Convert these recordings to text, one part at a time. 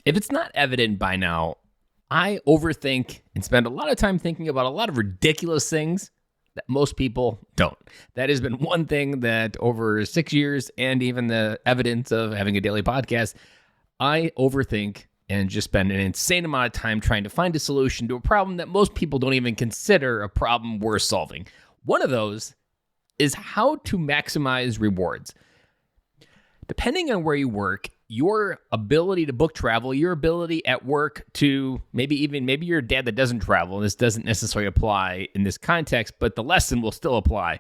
If it's not evident by now, I overthink and spend a lot of time thinking about a lot of ridiculous things that most people don't. That has been one thing that over 6 years, and even the evidence of having a daily podcast, I overthink and just spend an insane amount of time trying to find a solution to a problem that most people don't even consider a problem worth solving. One of those is how to maximize rewards. Depending on where you work, your ability to book travel, your ability at work to maybe you're a dad that doesn't travel, and this doesn't necessarily apply in this context, but the lesson will still apply,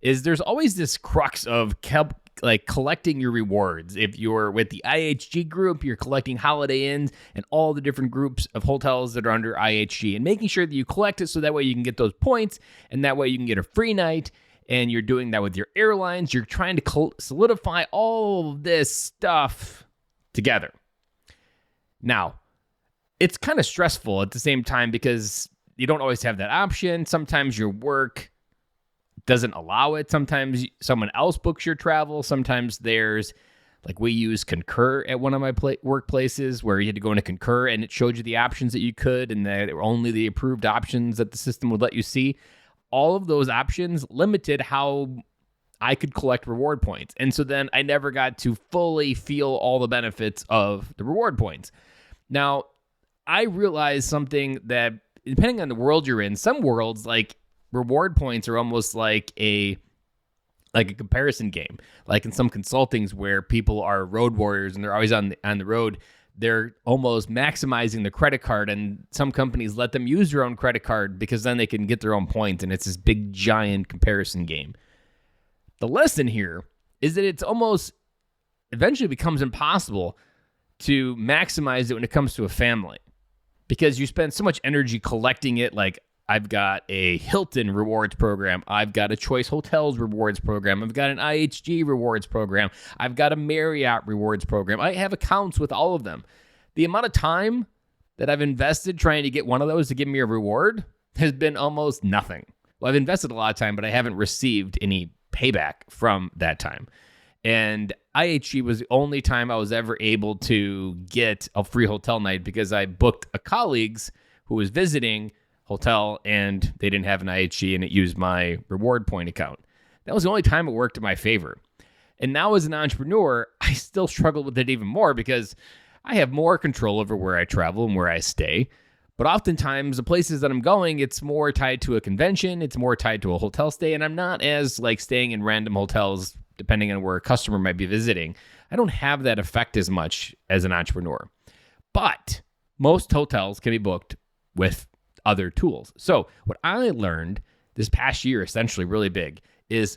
is there's always this crux of collecting your rewards. If you're with the IHG group, you're collecting Holiday Inns and all the different groups of hotels that are under IHG, and making sure that you collect it so that way you can get those points, and that way you can get a free night. And you're doing that with your airlines. You're trying to solidify all of this stuff together. Now, it's kind of stressful at the same time because you don't always have that option. Sometimes your work doesn't allow it. Sometimes someone else books your travel. Sometimes there's, like, we use Concur at one of my workplaces where you had to go into Concur and it showed you the options that you could, and that were only the approved options that the system would let you see. All of those options limited how I could collect reward points. And so then I never got to fully feel all the benefits of the reward points. Now, I realized something that depending on the world you're in, some worlds, like, reward points are almost like a comparison game. Like in some consultings where people are road warriors and they're always on the road, they're almost maximizing the credit card, and some companies let them use their own credit card because then they can get their own points, and it's this big, giant comparison game. The lesson here is that it's almost eventually becomes impossible to maximize it when it comes to a family because you spend so much energy collecting it. Like, I've got a Hilton rewards program. I've got a Choice Hotels rewards program. I've got an IHG rewards program. I've got a Marriott rewards program. I have accounts with all of them. The amount of time that I've invested trying to get one of those to give me a reward has been almost nothing. Well, I've invested a lot of time, but I haven't received any payback from that time. And IHG was the only time I was ever able to get a free hotel night because I booked a colleague's who was visiting hotel and they didn't have an IHG and it used my reward point account. That was the only time it worked in my favor. And now as an entrepreneur, I still struggle with it even more because I have more control over where I travel and where I stay. But oftentimes the places that I'm going, it's more tied to a convention. It's more tied to a hotel stay. And I'm not as staying in random hotels depending on where a customer might be visiting. I don't have that effect as much as an entrepreneur. But most hotels can be booked with other tools. So what I learned this past year, essentially really big, is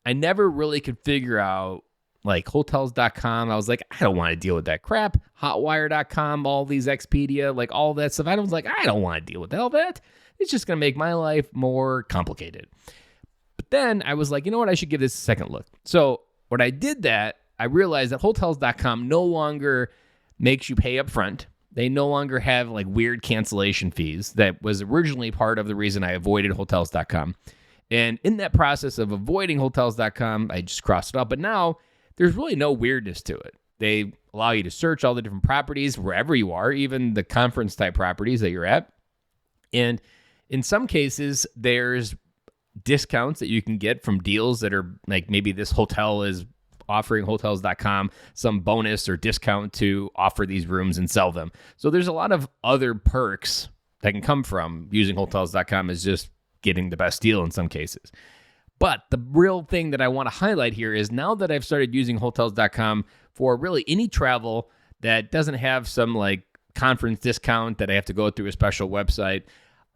I never really could figure out Hotels.com. I was like, I don't want to deal with that crap. Hotwire.com, all these Expedia, all that stuff. I was like, I don't want to deal with all that. It's just going to make my life more complicated. But then I was like, you know what? I should give this a second look. So when I did that, I realized that Hotels.com no longer makes you pay up front. They no longer have weird cancellation fees. That was originally part of the reason I avoided Hotels.com. And in that process of avoiding Hotels.com, I just crossed it up. But now there's really no weirdness to it. They allow you to search all the different properties wherever you are, even the conference type properties that you're at. And in some cases, there's discounts that you can get from deals that are maybe this hotel is offering Hotels.com some bonus or discount to offer these rooms and sell them. So there's a lot of other perks that can come from using Hotels.com as just getting the best deal in some cases. But the real thing that I want to highlight here is now that I've started using Hotels.com for really any travel that doesn't have some conference discount that I have to go through a special website,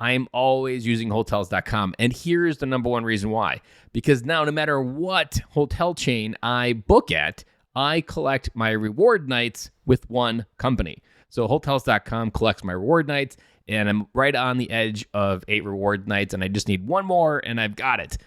I'm always using Hotels.com. And here's the number one reason why. Because now no matter what hotel chain I book at, I collect my reward nights with one company. So Hotels.com collects my reward nights, and I'm right on the edge of 8 reward nights, and I just need one more, and I've got it.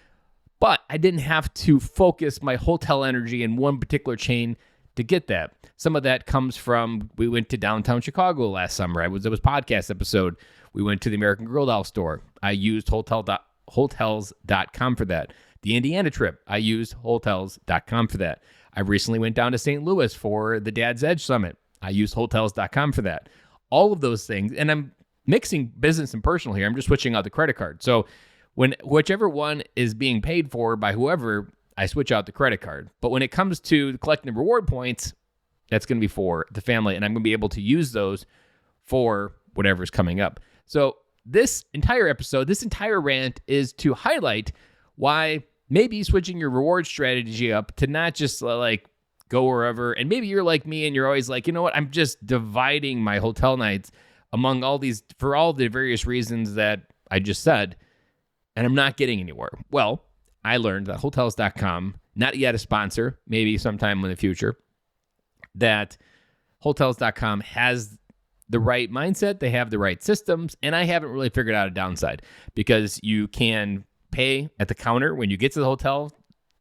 But I didn't have to focus my hotel energy in one particular chain to get that. Some of that comes from, we went to downtown Chicago last summer. It was a podcast episode. We went to the American Girl Doll store. I used Hotels.com for that. The Indiana trip, I used Hotels.com for that. I recently went down to St. Louis for the Dad's Edge Summit. I use Hotels.com for that. All of those things. And I'm mixing business and personal here. I'm just switching out the credit card. So whichever one is being paid for by whoever, I switch out the credit card. But when it comes to collecting reward points, that's going to be for the family. And I'm going to be able to use those for whatever's coming up. So this entire episode, this entire rant is to highlight why maybe switching your reward strategy up to not just like go wherever. And maybe you're like me and you're always like, you know what, I'm just dividing my hotel nights among all these for all the various reasons that I just said, and I'm not getting anywhere. Well, I learned that Hotels.com, not yet a sponsor, maybe sometime in the future, that Hotels.com has the right mindset, they have the right systems, and I haven't really figured out a downside because you can pay at the counter when you get to the hotel.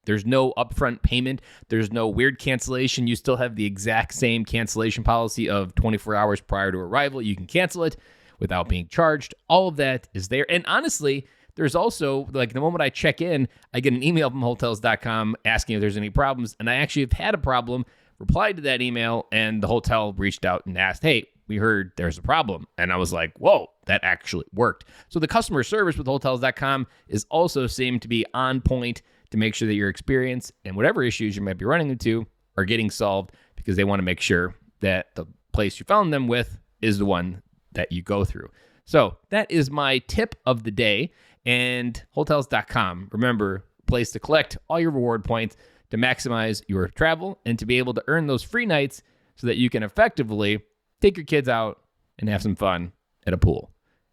There's no upfront payment. There's no weird cancellation. You still have the exact same cancellation policy of 24 hours prior to arrival. You can cancel it without being charged. All of that is there. And honestly, there's also, like the moment I check in, I get an email from Hotels.com asking if there's any problems. And I actually have had a problem, replied to that email, and the hotel reached out and asked, hey, we heard there's a problem. And I was like, whoa, that actually worked. So the customer service with Hotels.com is also seemed to be on point to make sure that your experience and whatever issues you might be running into are getting solved, because they want to make sure that the place you found them with is the one that you go through. So that is my tip of the day. And Hotels.com, remember, a place to collect all your reward points to maximize your travel and to be able to earn those free nights so that you can effectively take your kids out and have some fun at a pool.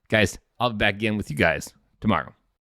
Guys, I'll be back again with you guys tomorrow.